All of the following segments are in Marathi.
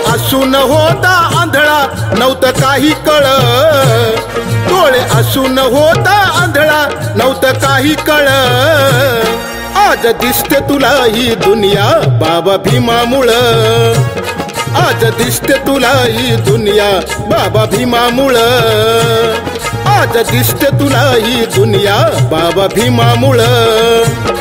असून होता आंधळा नव्हतं काही कळ, डोळे असून होता आंधळा नव्हतं काही कळ, आज दिसते तुला ही दुनिया बाबा भीमामुळं, आज दिसते तुला ही दुनिया बाबा भीमामुळं, आज दिसते तुला ही दुनिया बाबा भीमामुळं.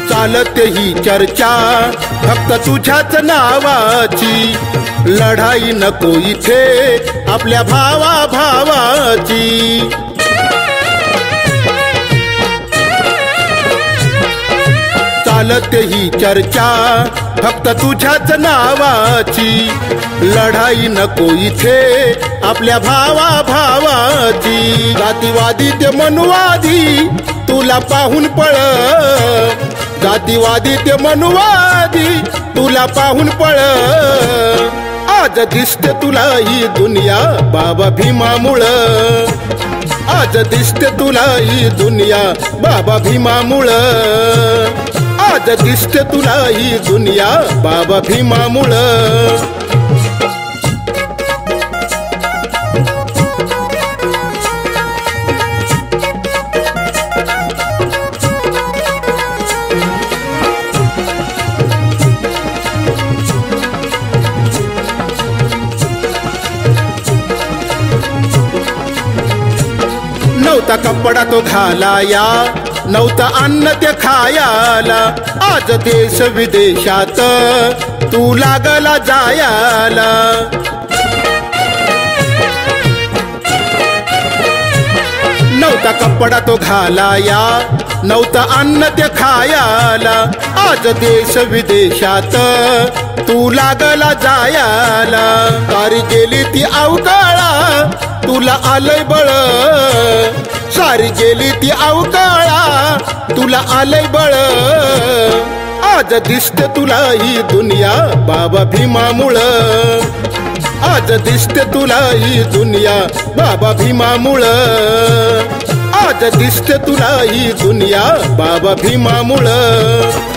चालते ही चर्चा फक्त तुझ्याच नावाची, लढाई नको इथे आपल्या भावा भावाची. चालते ही चर्चा फक्त तुझ्याच नावाची, लढाई नको इथे आपल्या भावा भावाची. जातीवादी ते मनुवादी तुला पाहून पळ, जातीवादी ते मनुवादी तुला पाहून पळ, आज दिसते तुला ही दुनिया बाबा भीमामुळं, आज दिसते तुला ही दुनिया बाबा भीमामुळं, आज दिसते तुला ही दुनिया बाबा भीमामुळं. नव्हता कपडा तो घालाया, नव्हता अन्न ते खायाला, आज देश विदेशात तू लागला जायाला. नव्हता कपडा तो घालाया, नव्हता अन्न ते खायाला, आज देश विदेशात तू लागला जायाला. सारी गेली ती अवकाळा तुला आलंय बळ, सारी गेली ती अवकाळा तुला आलंय बळ, आज दिसते तुला ही दुनिया बाबा भीमामुळं, आज दिसते तुला ही दुनिया बाबा भीमामुळं, आज दिसते तुला ही दुनिया बाबा भीमामुळं.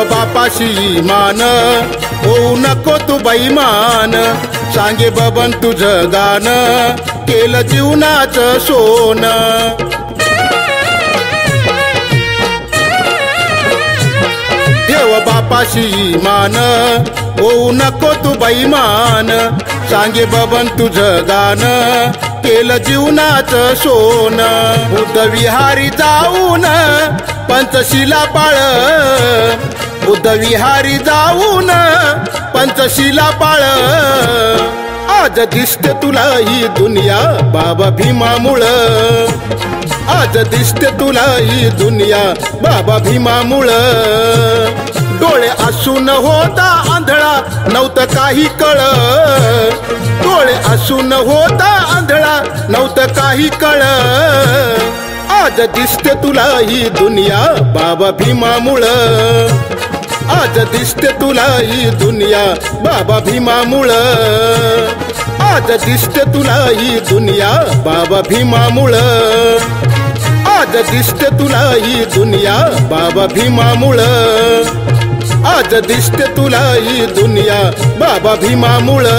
बापाशी मान होऊ नको तू बैमान, सांगे बबन तुझं गाणं केलं जीवनाचं सोन. देव बापाशी मान होऊ नको तू बैमान, सांगे बबन तुझं गाणं केलं जीवनाचं सोन. बुद्धविहारी जाऊन पंचशिला पाळ, बुद्धविहारी जाऊन पंचशिला पाळ, आज दिसते तुला ही दुनिया बाबा भीमामुळं, आज दिसते तुला ही दुनिया बाबा भीमामुळं. डोळे असून होता आंधळा नव्हतं काही कळ, डोळे असून होता आंधळा नव्हतं काही कळ, आज दिसते तुला ही दुनिया बाबा भीमामुळं, आज दिसते तुला ही दुनिया बाबा भीमामुळं, आज दिसते तुला ही दुनिया बाबा भीमामुळं, आज दिसते तुला ही दुनिया बाबा भीमामुळं, आज दिसते तुला ही दुनिया बाबा भीमामुळं.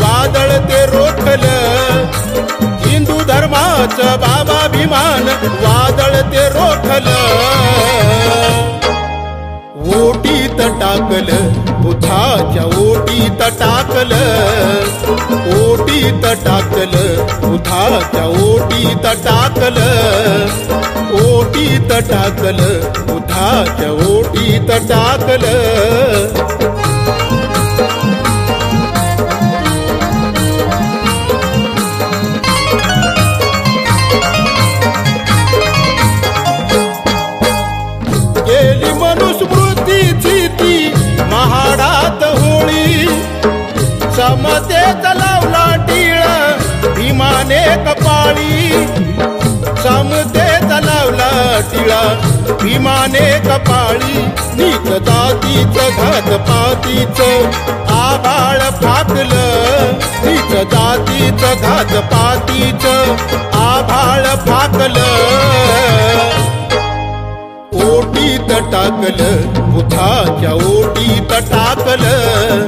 वादळ ते रोखलं. हिंदू धर्माचं बाबाभिमान वादळ ते रोखलं. ओटीत टाकलं बुद्धाच्या ओटीत टाकलं. ओटीत टाकलं बुद्धाच्या ओटीत टाकलं. ओटीत टाकलं बुद्धाच्या ओटीत टाकलं. गेली मनुस्मृतीची ती महाडात होळी. समतेचा लावला टिळ भीमाने कपाळी. समतेचा लावला टिळा भीमाने कपाळी. नीच जातीचं घात पातीचं आभाळ फाकलं. नीच जातीचं घात पातीचं आभाळ फाकलं. ओटीत टाकलं बुद्धाच्या ओटीत टाकलं.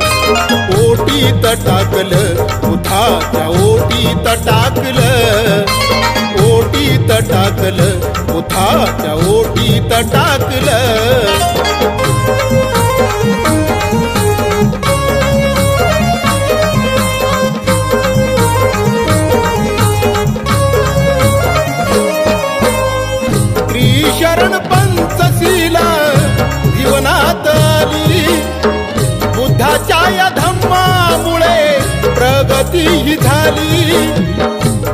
ओटीत टाकलं बुद्धाच्या ओटीत टाकलं. ओटीत टाकलं बुद्धाच्या ओटीत टाकलं. शरण पंचशीला जीवनात आली. बुद्धाच्या या धम्मामुळे प्रगती ही झाली.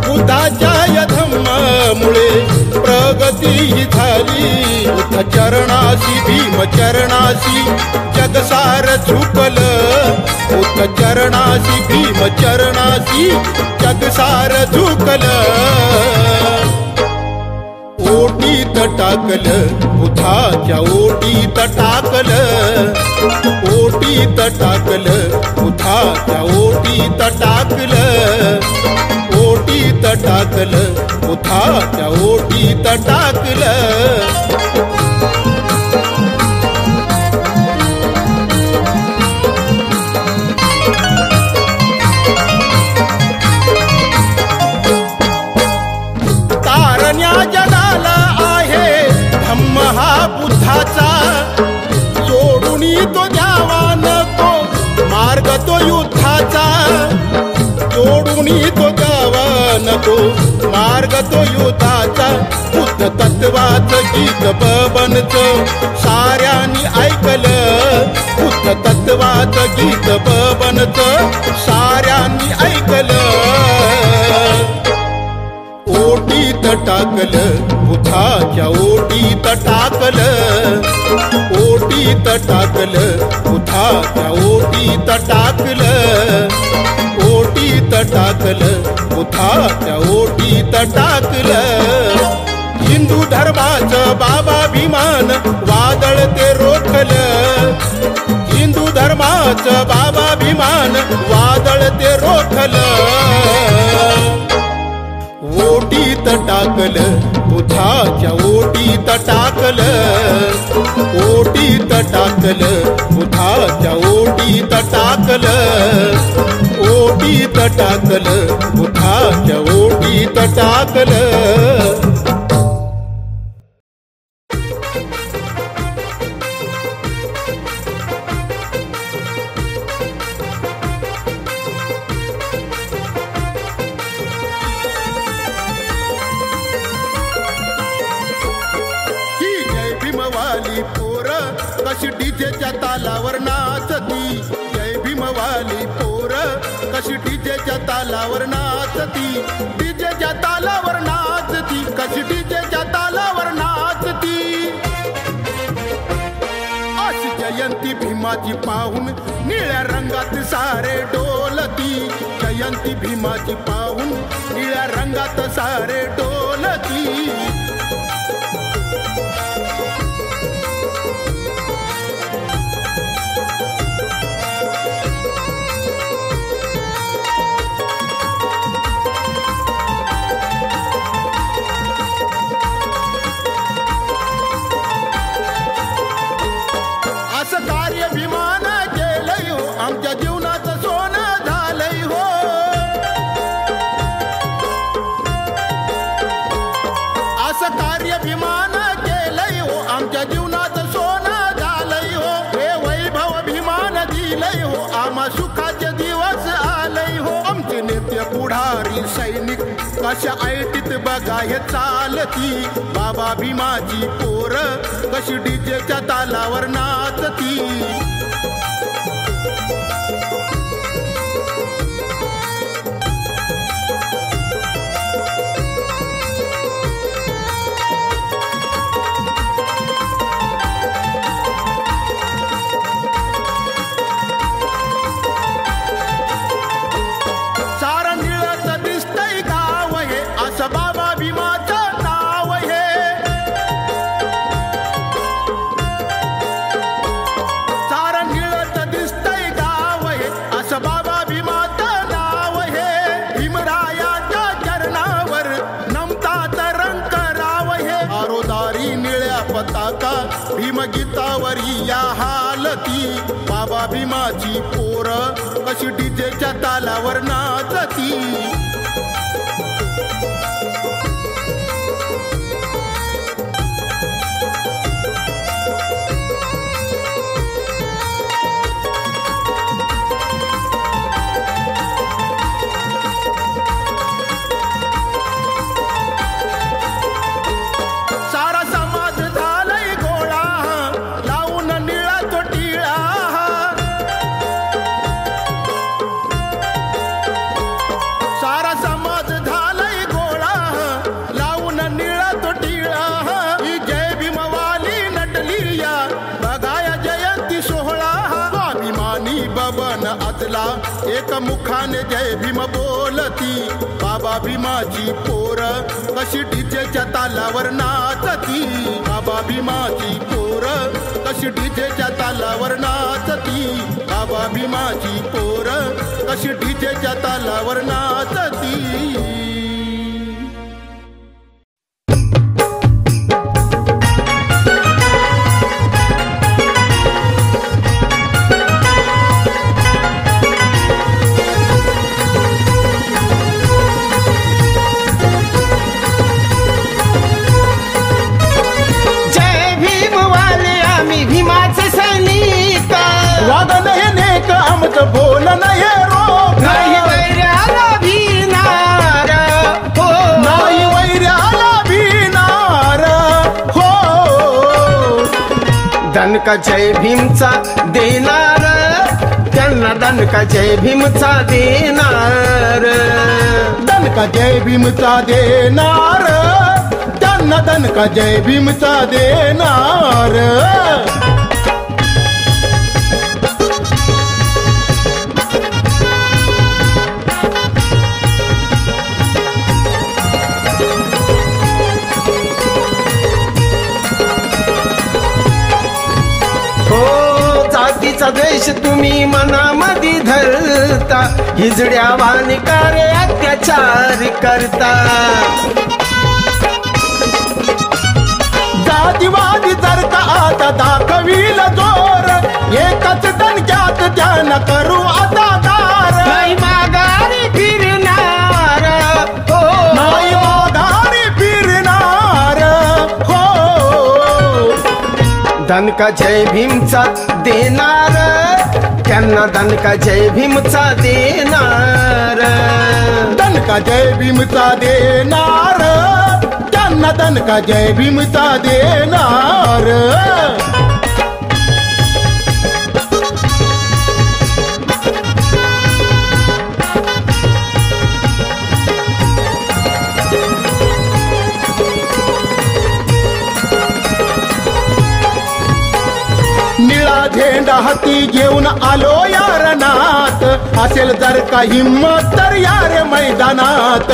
बुद्धाच्या या धम्मामुळे प्रगती ही झाली. बुद्ध चरणाशी भीम चरणाशी जगसार झुकलं. बुद्ध चरणाशी भीम चरणाशी जगसार झुकलं. ओटीत टाकलं बुद्धाच्या ओटीत टाकलं. ओटीत टाकलं बुद्धाच्या ओटीत टाकलं. ओटीत टाकलं बुद्धाच्या ओटीत टाकलं. तारण्या जगाला आहे धम्म हा बुद्धाचा. सोडून तो द्यावा नको मार्ग तो युद्धाचा. सोडून तो द्यावा नको मार्ग तो युद्धाचा. बुद्ध तत्वाचं गीत बबनचं साऱ्यांनी ऐकलं. बुद्ध तत्वाचं गीत बबनचं साऱ्यांनी ऐकलं. ओटीत टाकलं बुद्धाच्या ओटीत टाकलं. ओटीत टाकलं बुद्धाच्या ओटीत टाकलं. ओटीत टाकलं बुद्धाच्या ओटीत टाकलं. हिंदू धर्माचं बाबाभिमान वादळ ते रोखलं. हिंदू धर्माचं बाबाभिमान वादळ ते रोखलं. ओटीत टाकलं बुद्धाच्या ओटीत टाकलं. ओटीत टाकलं बुद्धाच्या ओटीत टाकलं. ओटीत टाकलं बुद्धाच्या ओटीत टाकलं. कशी डीजेच्या तालावर नाचती. जय भीमवाली पोर कशी डीजेच्या तालावर नाचती. डीजेच्या तालावर नाचती. कशी डीजेच्या तालावर नाचती. अशी जयंती भीमाची पाहून निळ्या रंगात सारे डोलती. जयंती भीमाची पाहून निळ्या रंगात सारे डोलती. असं कार्य भीमान केलंय हो आमच्या जीवनाचं सोनं झालंय. भारतातील सैनिक कशा ऐटीत बघा हे चालती, बाबा भीमाची पोर कशी डीजेच्या तालावर नाचती. भीमगीतावरी या हालती, बाबा भीमाची पोर कशी डीजेच्या तालावर नाचती. एक मुखाने जय भीम बोलती, बाबा भीमाची पोर कशी डीजेच्या तालावर नाचती. बाबा भीमाची पोर कशी डीजेच्या तालावर नाचती, बाबा भीमाची पोर कशी डीजेच्या तालावर नाचती. बोल नाही रोग नाही वैर्याला भिनार हो, नाही वैर्याला भिनार हो. दणका जय भीमचा देणार, त्यांना दणका जय भीमचा देणार. दणका जय भीमचा देणार, त्यांना दणका जय भीमचा देणार. जातीचा द्वेष तुम्ही मनामध्ये धरता, हिजड्या वानिकारे अत्याचार करता. जातीवादी जर का आता दाखवील जोर, एकच दणक्यात ध्यान करू आता दार. नाही माघारी फिरणार हो, नाही माघारी फिरणार हो. दणका जय भीमचा देणार, त्यांना दणका जय भीमचा देणार. दणका जय भीमचा देणार, त्यांना दणका जय भीमचा देणार. निळा झेंडा हाती घेऊन आलो या रणात, असेल जर का हिम्मत तर या रे मैदानात.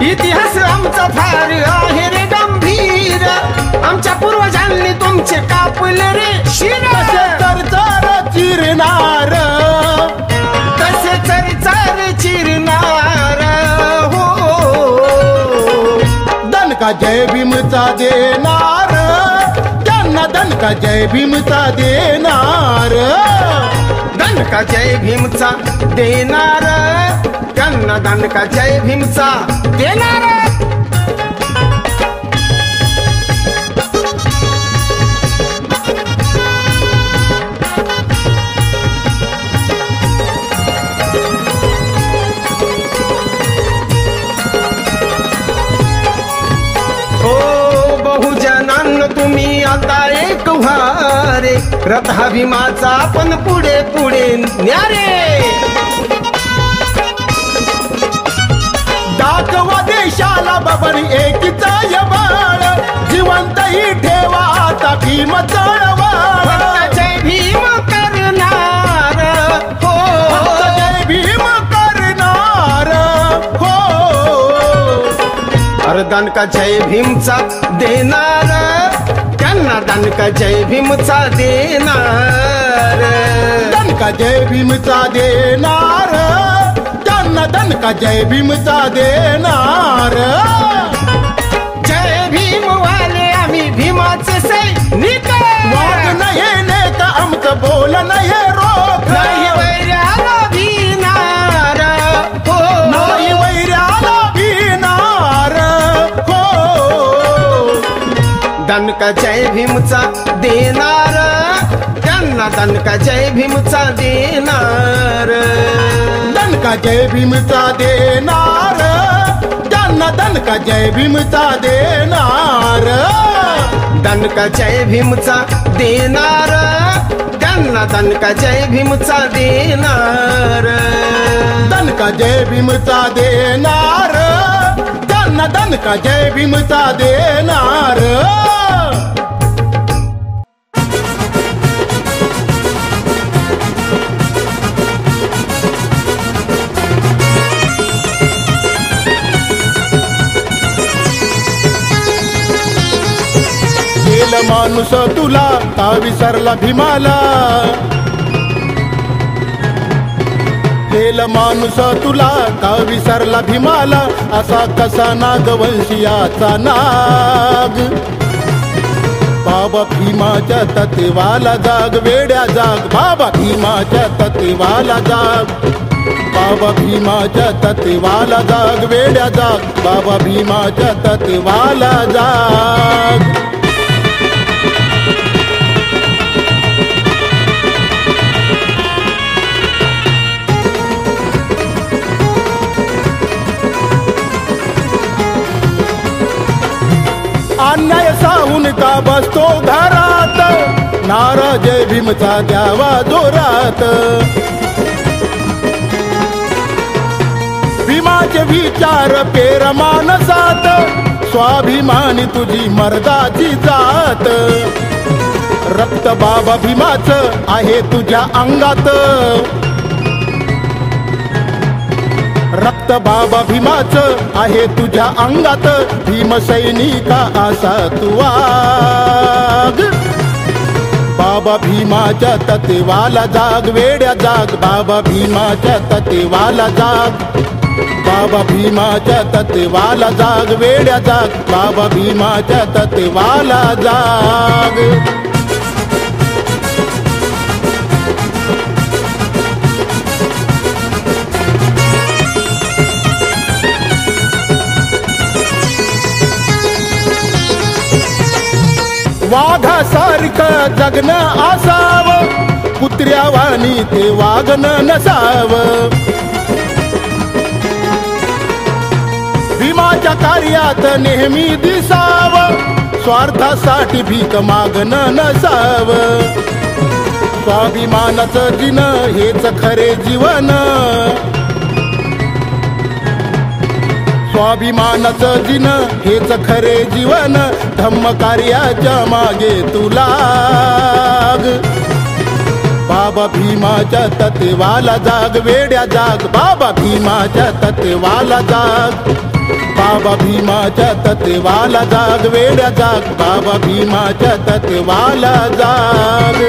इतिहास आमचा फार आहे रे गंभीर, आमच्या पूर्वजांनी तुमचे कापले रे शिर. तसे चरचर चिरणार, तसे चरचर चिरणार हो. दणका जय भीमचा देणार, त्यांना दणका जय भीमचा देणार. दणका जय भीमचा देणार, त्यांना दणका जय भीमचा देणार. रथा भीमाचा आपण पुढे पुढे न्यारे दाखवा देशाला बाबांनी एकीचा यबाळ जिवंतही ठेवा आता भीम चळवळ जय भीम करणार हो जय भीम करणार हो अरे दणका जय भीमचा देणार त्यांना दणका जय भीमचा देणार दणका जय भीमचा देणार त्यांना दणका जय भीमचा देणार जय भीम वाले आम्ही भीमाचे सैनिक वाद नाही नेता आमचं बोल नाही रोख नाही वैऱ्याला भिनार हो नाही वैऱ्याला भिनार हो दणका जय भीमचा देणार त्यांना दणका जय भीमचा देणार दणका जय भीमचा देणार त्यांना दणका जय भीमचा देणार दणका जय भीमचा देणार त्यांना दणका जय भीमचा देणार दणका जय भीमचा देणार त्यांना दणका जय भीमचा देणार माणूस तुला का विसरला भीमाला गेला माणूस तुला का विसरला भीमाला असा कसा नागवंशियाचा नाग बाबा भीमाच्या तत्वाला जाग वेड्या जाग बाबा भीमाच्या तत्वाला जाग बाबा भीमाच्या तत्वाला जाग वेड्या जाग बाबा भीमाच्या तत्वाला जाग अन्याय साहून का बसतो घरात नारा जय भीमचा द्यावा जोरात भीमाचे विचार पेर मानसात स्वाभिमानी तुझी मर्दाची जात रक्त बाबा भीमाचं आहे तुझ्या अंगात रक्त बाबा भीमाचं आहे तुझ्या अंगात भीम सैनिका असा तू वाग बाबा भीमाच्या तत्वाला जाग वेड्या जाग बाबा भीमाच्या तत्वाला जाग बाबा भीमाच्या तत्वाला जाग वेड्या जाग बाबा भीमाच्या तत्वाला जाग वाघासारखं जगणं असावं कुत्र्यावानी ते वागणं नसावं भीमाच्या कार्यात नेहमी दिसावं स्वार्थासाठी भीक मागणं नसावं स्वाभिमानाचं जिणं हेच खरे जीवन स्वाभिमानाचं जिणं हेच खरे जीवन धम्म कार्याच्या मागे तू लाग बाबा भीमाच्या तत्वाला जाग वेड्या जाग बाबा भीमाच्या तत्वाला जाग बाबा भीमाच्या तत्वाला जाग वेड्या जाग बाबा भीमाच्या तत्वाला जाग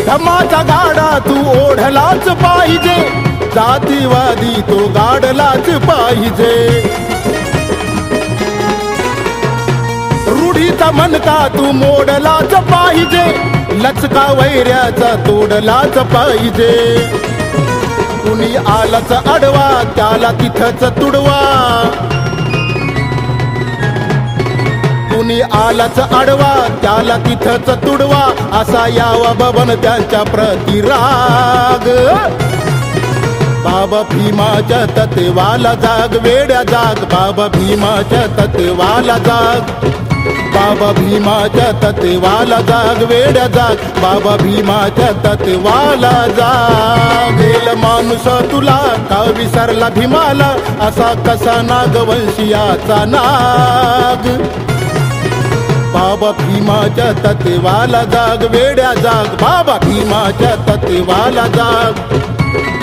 धम्माचा गाडा तू ओढलाच पाहिजे जातीवादी तो गाडलाच पाहिजे रूढीचा मनका तू मोडलाच पाहिजे लचका वैऱ्याचा तोडलाच पाहिजे कुणी आलाच अडवा त्याला तिथंच तुडवा कुणी आलाच आडवा त्याला तिथंच तुडवा, असा यावा बबन त्यांच्या प्रतिराग. बाबा भीमाच्या तत्वाला जाग, वेड्या जाग, बाबा भीमाच्या तत्वाला जाग. बाबा भीमाच्या तत्वाला जाग, वेड्या जाग, बाबा भीमाच्या तत्वाला जाग. गेल माणूस तुला का विसरला भीमाला, असा कसा नागवंशियाचा नाग. बाबा भीमाच्या तत्वाला जाग, वेड्या जाग, बाबा भीमाच्या तत्वाला जाग.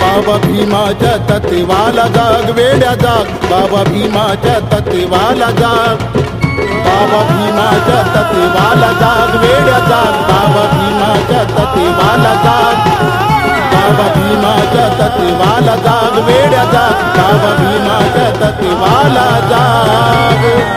बाबा भीमाच्या तत्वाला जाग, वेड्या जाग, बाबा भीमाच्या तत्वाला जाग. बाबा भीमाच्या तत्वाला जाग, वेड्या जाग, बाबा भीमाच्या तत्वाला जाग. बाबा भीमाच्या तत्वाला जाग, वेड्या जाग, बाबा भीमाच्या तत्वाला जाग.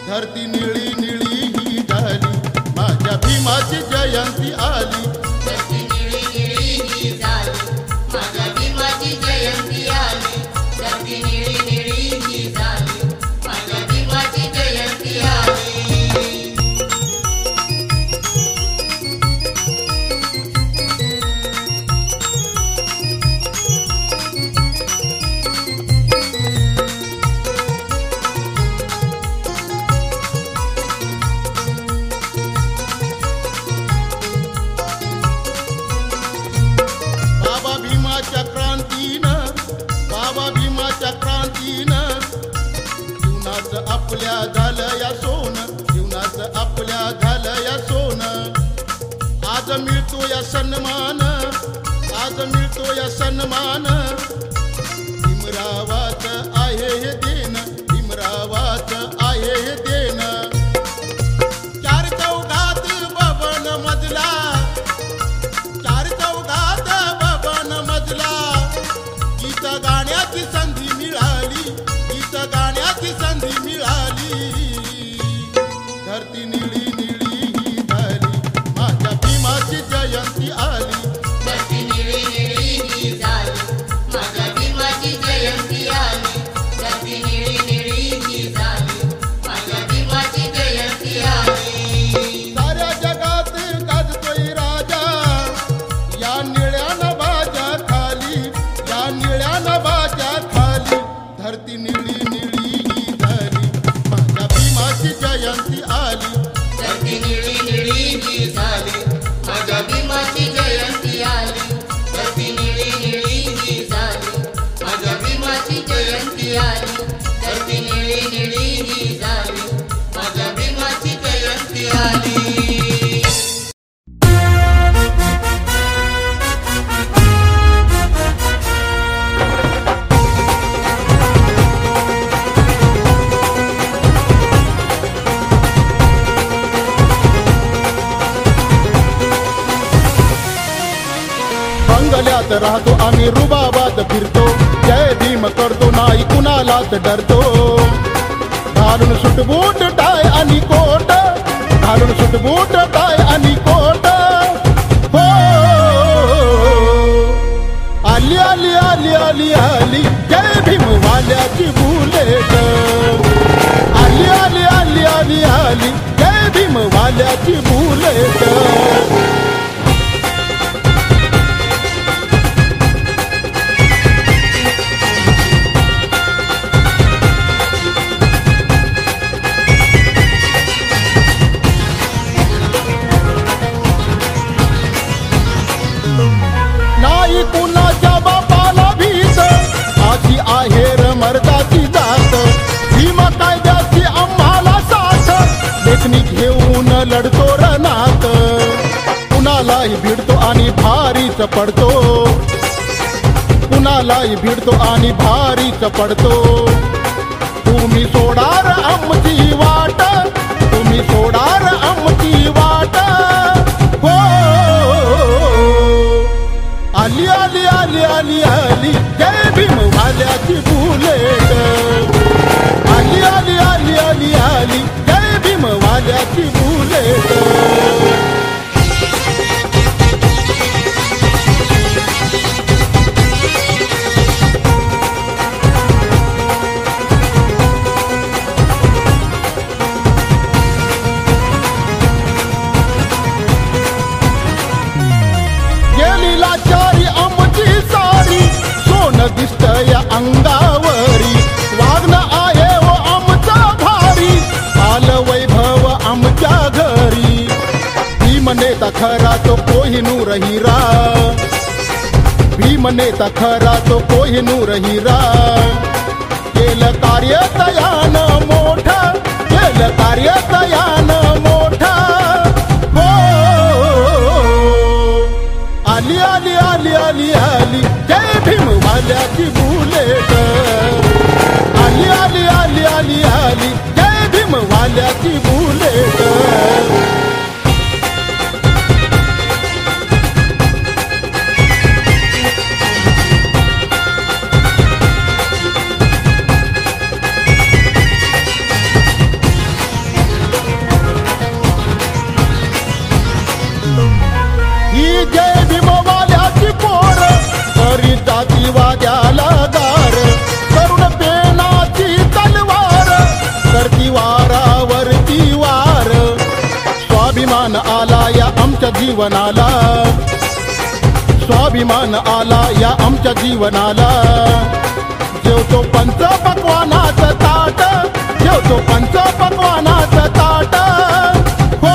धरती निळी निळी ही झाली, माझ्या भीमाची जयंती आली. धरती निळी निळी ही झाली, माझ्या भीमाची जयंती आली. धरती निळी निळी ही झाली, माझ्या भीमाची जयंती आली. जीवनाचं आपल्या झालं या सोनं, जीवनाचं आपल्या झालं या सोनं. आज मिळतो या सन्मान, आज मिळतो करतोय सन्मान भीमरावाच आहे हे देण भीमरावाच आहे हे देण चार चौघात बबन मजला चार चौघात बबन मजला गीत गाण्याची संधी मिळाली गीत गाण्याची संधी मिळाली धरती निळी निळी ही झाली माझ्या भीमाची जयंती आली धरती निळी निळी ही झाली माझ्या भीमाची जयंती आली धरती निळी निळी ही झाली माझ्या भीमाची जयंती आली साऱ्या जगात गाजतोय राजा या निळ्या नभाच्या खाली या निळ्या नभाच्या खाली धरती निळी निळी ही झाली माझ्या भीमाची जयंती आली धरती निळी निळी ही झाली माझ्या भीमाची जयंती आली धरती निळी निळी ही झाली माझ्या भीमाची जयंती आली धरती निळी निळी ही झाली माझ्या भीमाची जयंती आली बंगल्यात राहतो आम्ही रुबाबात फिरतो जय भीम करतो नाही कुणालाच डरतो घालून सुटबूट टाय आणि कोट घालून सुटबूट टाय आणि कोट हो आली आली आली आली आली जय भीम वाल्याची बुलेट आली आली आली आली आली जय भीम वाल्याची बुलेट नाही कुणाच्या बापाला भीत अशी आहेर मर्दाची जात भीम कायद्याची आम्हाला साथ लेखणी घेऊन लढतो रणात कुणालाही भिडतो आणि भारीच पडतो कुणालाही भिडतो आणि भारीच पडतो तुम्ही सोडार आमची वाट तुम्ही सोडार आमची वाट हो आली आली आली आली आली जय भीम वाल्याची बुलेट आली आली आली आली आली जय भीम वाल्याची बुलेट गेलीला चारी आमची सारी सोन दिसतय अंगावरी वागणं आहे व आमचा भारी आलं वैभव आमच्या घरी भीम नेता खरा तो कोहिनूर हिरा भीम नेता खरा तो कोहिनूर हिरा केलं कार्य तयान मोठं केलं कार्य तयान मोठं हो आली आली आली आली आली जय भीम वाल्याची बुलेट आली आली आली आली आली जय भीम वाल्याची बुलेट ही जय भीम वाल्याची पोर करी जातीवाद्याला गार करुण पेनाची तलवार करती वारावरती वार स्वाभिमान आला या आमच्या जीवनाला स्वाभिमान आला या आमच्या जीवनाला जेवतो पंच पक्वानाचं ताट जेवतो पंच पक्वानाचं ताट हो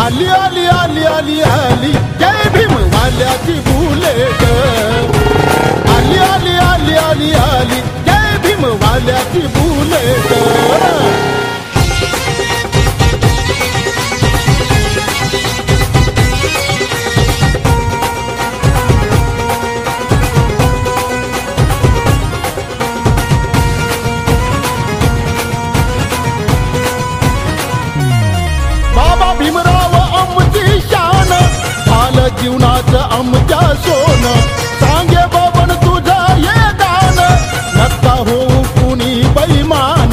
आली आली आली आली आली जय भीम वाल्याची बुलेट आली आली आली आली आली जय भीम वाल्याची बुलेट झालं जीवनाचं आमच्या सोन सांगे बबन तुझं ये गाण नका होऊ कुणी बैमान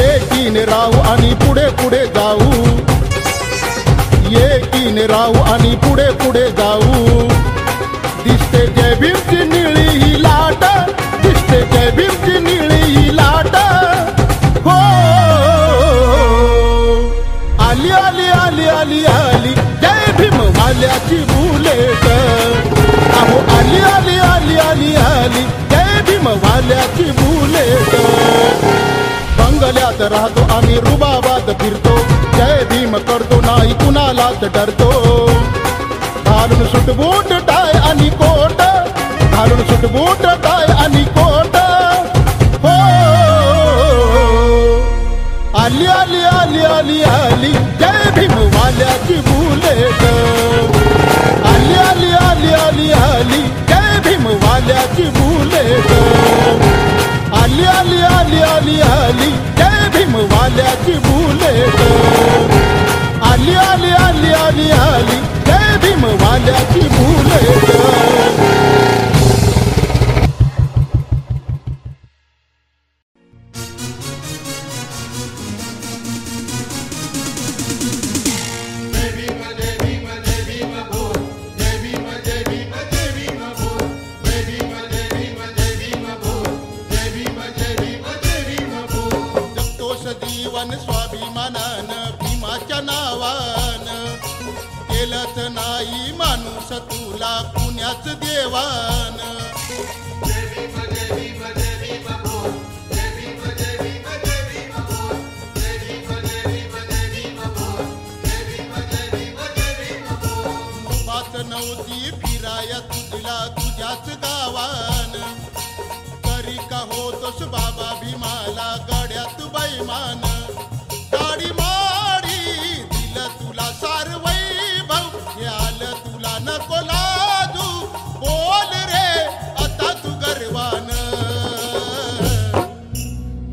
एकीने राहू आणि पुढे पुढे जाऊ एकीने राहू आणि पुढे पुढे जाऊ दिसते जय भीमची निळी ही लाट दिसते जय भीमची निळी ही लाट हो आली आली आली आली आली जय भीम वाल्याची बुलेट अहो आली आली आली आली आली जय भीम वाल्याची बुलेट बंगल्यात राहतो आम्ही रुबाबात फिरतो जय भीम करतो नाही कुणालाच डरतो घालून सुटबूट टाय आणि कोट घालून सुटबूट टाय आणि कोट हो आली आली आली आली आली जय भीम वाल्याची बुलेट आली आली आली आली आली जय भीम वाल्याची बुलेट आली आली आली आली आली जय भीम वाल्याची बुलेट आली आली आली आली आली जय भीम वाल्याची बुलेट स्वाभिमानानं भीमाच्या नावानं केलंच नाही माणूस तुला पुण्याच देवान बात नव्हती फिराया तुझला तुझ्याच गावान तरी का होतोस बाबा भीमाला गड्यात बैमान गाडी माडी दिलं तुला सार वैभव हे आलं तुला नको लाजू बोल रे आता तू गर्वान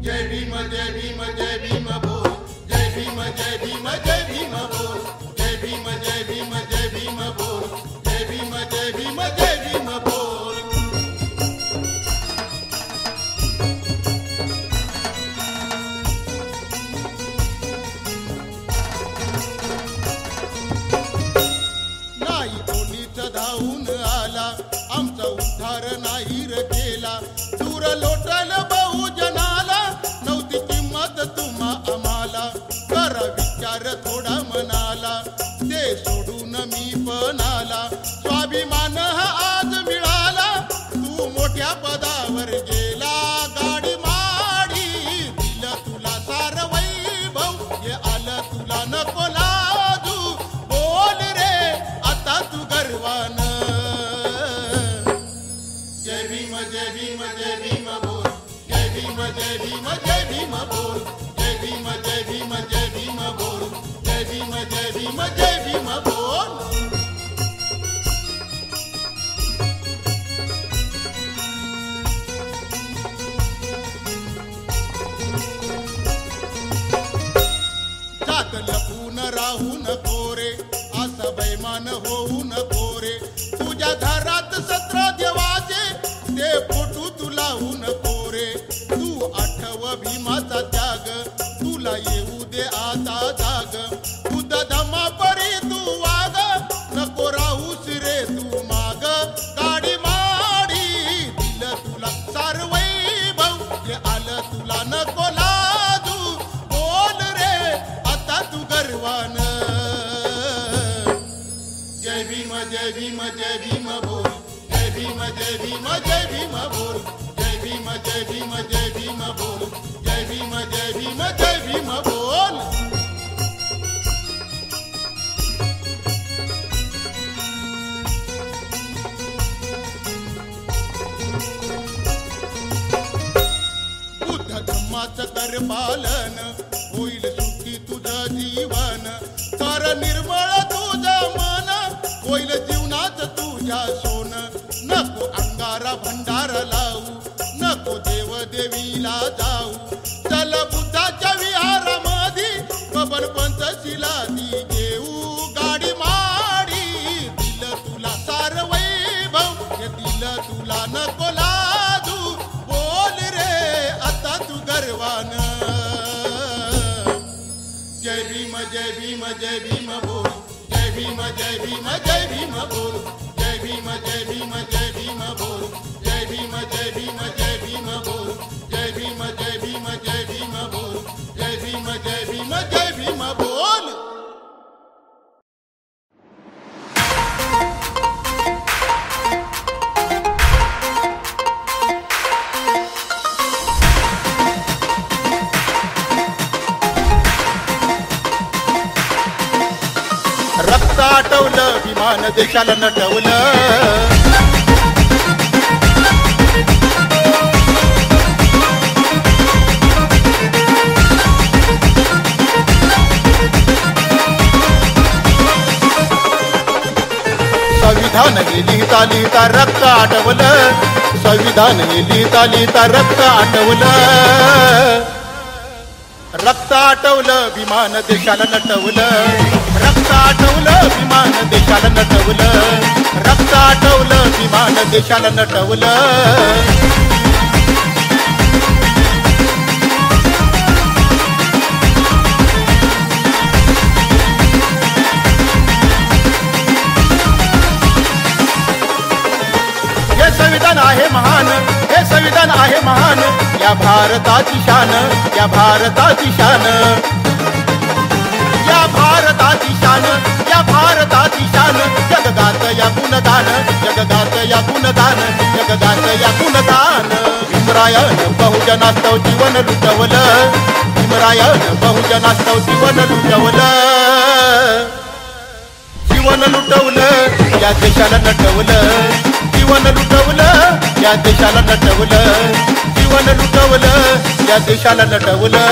जय भीम जय भीम जय भीम बोल जय भीम जय भीम जय भीम बोल जय भीम जय भीम जय भीम बोल जय भीम जय भीम जय भीम बोल धावून आला आमचा उद्धार नाही रे केला दूर लोटल बहुजनाला नव्हती किंमत तुम्हा आम्हाला करा विचार थोडा मनाला ते सोडून मी पण आला स्वाभिमान हा आज मिळाला तू मोठ्या पदावर गेला गाडी माडी दिलं तुला सार वैभव हे आलं तुला नको लाजू बोल रे आता तू गर्वान जय भीम जय भीम जय भीम बोल जय भीम जय भीम जय भीम बोल जय भीम जय भीम जय भीम बोल जय भीम जय भीम जय भीम बोल जात लपून राहू नको रे असं बैमान होऊ नको रे तुझ्या घरात 17 देवाचे ते फोटो तुला होऊ नको रे तू आठव भीमाचा त्याग तुला येऊ दे आता जाग खुद धमा परी तू वाग नको राहूस रे तू माग गाडी माडी दिलं तुला सार वैभव जे आलं तुला नको लाजू बोल रे आता तू गर्वान जय भीम जय भीम जय भीम बोल जय भीम जय भीम जय भीम बोल जय भीम जय भीम जय भीम बोल जय भीम जय भीम जय भीम बोल बुद्ध धम्माचं कर पालन होईल सुखी तुझं जीवन कर निर्मळ तुझं मन होईल जीवनात तुझ्या सोन नको अंगारा भंडार लावू नको देव देवीला जाऊ चल बुद्धाच्या विहारामध्ये बबन पंचशिला ती घेऊ गाडी माडी जय भीम जय भीम जय भीम बोल, जय भीम जय भीम जय भीम बोल, जय भीम जय भीम जय भीम बोल, जय भीम जय भीम जय भीम बोल, जय भीम जय भीम जय भीम बोल, जय भीम जय भीम जय भीम बोल. रक्त आटवलं विमान देशाला नटवलं, संविधान हे लिहिता लिहिता रक्त आटवलं, संविधान हे लिहिता लिहिता रक्त आटवलं. रक्त आटवलं विमान देशाला नटवलं, रक्त आटवलं विमान देशाला नटवलं, रक्त आटवलं विमान देशाला नटवलं. हे संविधान आहे महान, हे संविधान आहे महान, या भारताची शान, या भारताची शान, या भारताची शान, या भारताची शान. जगगात या गुणगान, जगगात या गुणगान, जगगात या गुणगान. भीमरायानं बहुजनास्तव जीवन लुटवलं, भीमरायानं बहुजनास्तव जीवन लुटवलं, जीवन लुटवलं या देशाला नटवलं, जीवन लुटवलं या देशाला नटवलं, जीवन लुटवलं या देशाला नटवलं.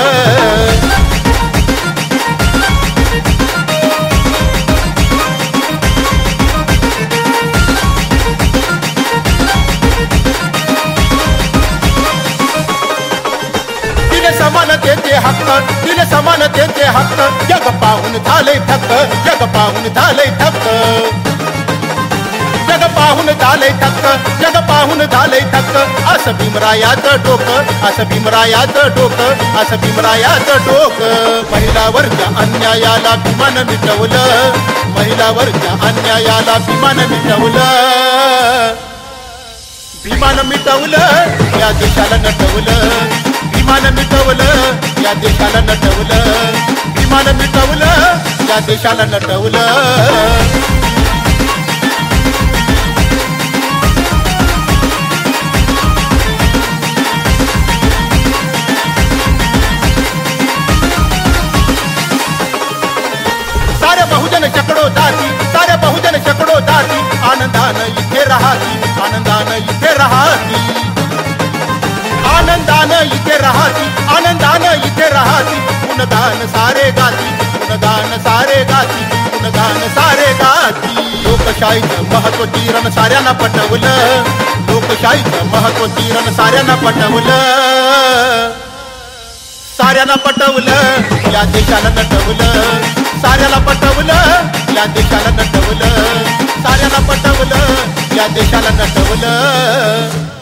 समानतेचे हक्क, दिले समानतेचे हक्क, जग पाहून झाले थक्क, जग पाहून झाले थक्क, जग पाहून झाले थक्क, जग पाहून झाले थक्क. असं भीमरायाचं डोकं, असं भीमरायाचं डोकं, असं भीमरायाचं डोकं. महिलावरच्या अन्यायाला भीमान मिटवलं, महिलावरच्या अन्यायाला भीमान मिटवलं, भीमान मिटवलं या देशाला नटवलं, भीमान मिटवलं या देशाला नटवलं, भीमान मिटवलं या देशाला नटवलं. सारे बहुजन शेकडो जाती, सारे बहुजन शेकडो जाती, आनंदानं इथे राहती, आनंदानं इथे राहती, आनंदानं इथे राहती, आनंदानं इथे राहती. गुणगान सारे गाती, गुणगान सारे गाती, गुणगान सारे गाती. लोकशाहीचं महत्व किरण साऱ्यांना पटवलं, लोकशाहीचं महत्व किरण साऱ्यांना पटवलं, साऱ्यांना पटवलं या देशाला नटवलं, साऱ्याला पटवलं या देशाला नटवलं, साऱ्याला पटवलं या देशाला नटवलं.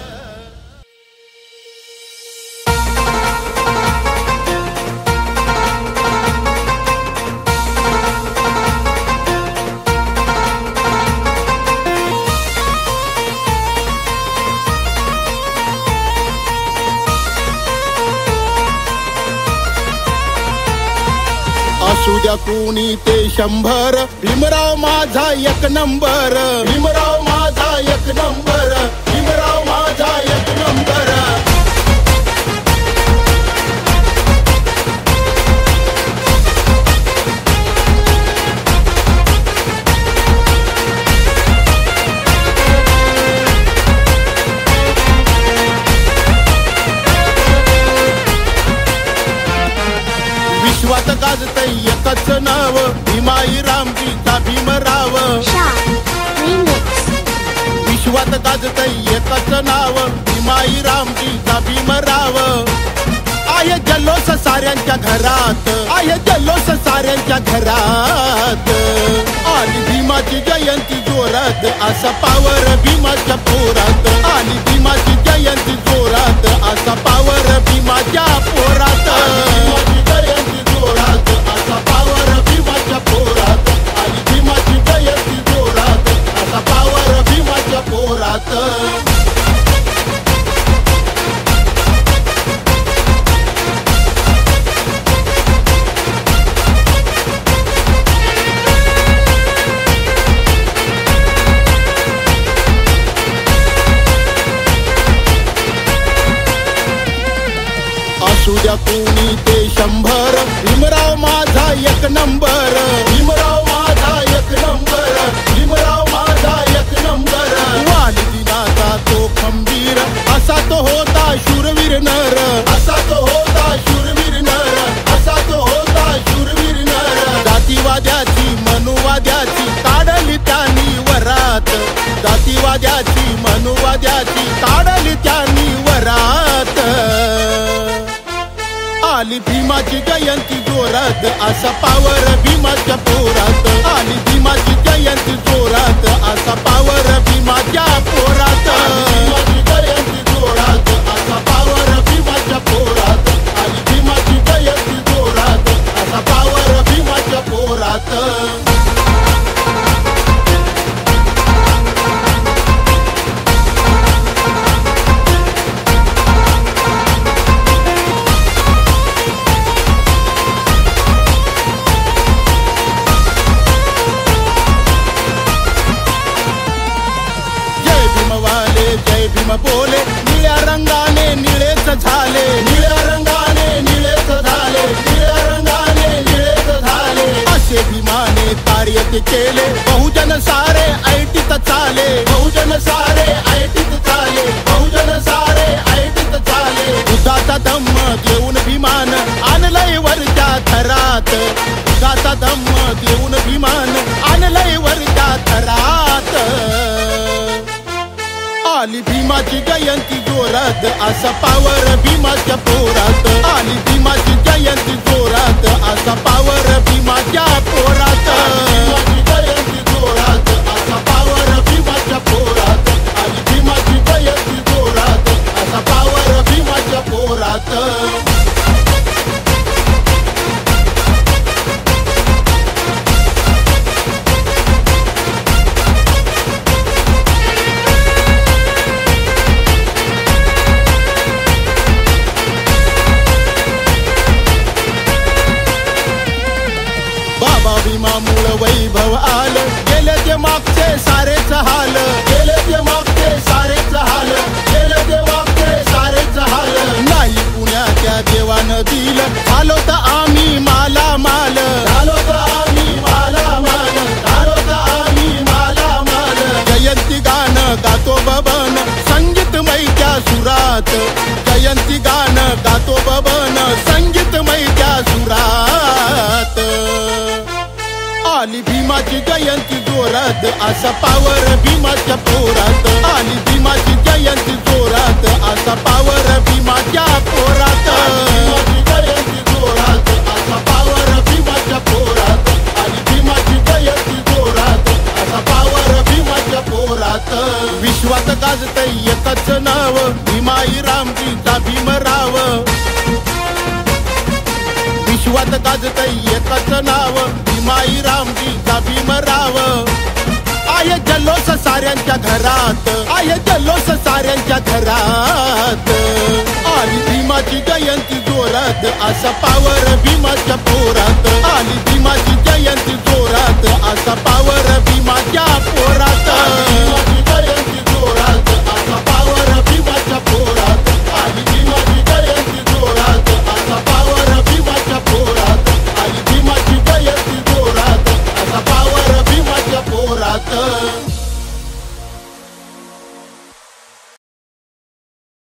असू द्या कोणी ते 100, भीमराव माझा एक नंबर, भीमराव माझा एक नंबर, भीमराव माझा एक नंबर. विश्वात गाजतय एकच नाव, भीमाई रामजीचा भीमराव. विश्वात गाजतय एकच नाव, भीमाई रामजीचा भीमराव. आहे जल्लोष साऱ्यांच्या घरात, आहे जल्लोष साऱ्यांच्या घरात. आली भीमाची जयंती जोरात, असा पावर भीमाच्या पोरात. आली भीमाची जयंती जोरात, असा पावर भीमाच्या पोरात. भीमाची जयंती जोरात, असा भीमराव माझा एक नंबर, भीमराव माझा एक नंबर, भीमराव माझा एक नंबर. वाली दिनाचा तो खंबीर, असा तो होता शूरवीर नर, असा तो होता शूरवीर नर, असा तो होता शूरवीर नर. जातीवाद्याची मनुवाद्याची काढली त्यांनी वरात, जातीवाद्याची मनुवाद्याची काढली त्यांनी वरात. आली भीमाची जयंती जोरात, असा पावर भीमाच्या पोरात. आली भीमाची जयंती जोरात, असा पावर भीमाच्या पोरात. भीमाची जयंती जोरात, असा पावर भीमाच्या पोरात. आली भीमाची जयंती जोरात, असा पावर भीमाच्या पोरात. जय भीम बोले, निळ्या रंगाने निळेच झाले, निळ्या रंगाने निळेच झाले, निळ्या रंगाने निळेच झाले. असे भीमाने कार्य ते केले, बहुजन सारे ऐटीत चाले, बहुजन सारे ऐटीत चाले, बहुजन सारे ऐटीत चाले. दुधाचा धम्म देऊन भीमान आणलंय वरच्या थरात, दुधाचा धम्म देऊन भीमान आणलंय वरच्या थरात. आली भीमाची जयंती जोरात, असा पावर भीमाच्या पोरात. आली भीमाची जयंती जोरात, असा पावर भीमाच्या पोरात. भीमाची जयंती जोरात, असा पावर भीमाच्या पोरात. आली भीमाची जयंती जोरात, असा पावर भीमाच्या पोरात. भीमामुळ वैभव आलं, गेले ते मागचे सारेच हाल, गेले ते मागचे सारेच हाल, गेले ते मागचे सारेच हाल. नाही पुण्याच्या देवानं दिलं, झालो तर आम्ही माला माल, झालो तर आम्ही माला माल, झालो तर आम्ही माला माल. जयंती गाणं गातो बबन संगीतमय त्या सुरात, जयंती गाणं गातो बबन संगीतमय त्या सुरात. आली भीमाची जयंती जोरात, असा पावर भीमाच्या पोरात. आली भीमाची जयंती जोरात, असा पावर भीमाच्या पोरात. भीमाची जयंती जोरात, असा पावर भीमाच्या पोरात. आली भीमाची जयंती जोरात, असा पावर भीमाच्या पोरात. विश्वात गाजतय एकच नाव, भीमाई रामजीचा भीमराव. विश्वात गाजतय एकच नाव, भीमाई रामजीचा भीमराव. आहे जल्लोष साऱ्यांच्या घरात, आहे जल्लोष साऱ्यांच्या घरात. आली भीमाची जयंती जोरात, असा पावर भीमाच्या पोरात.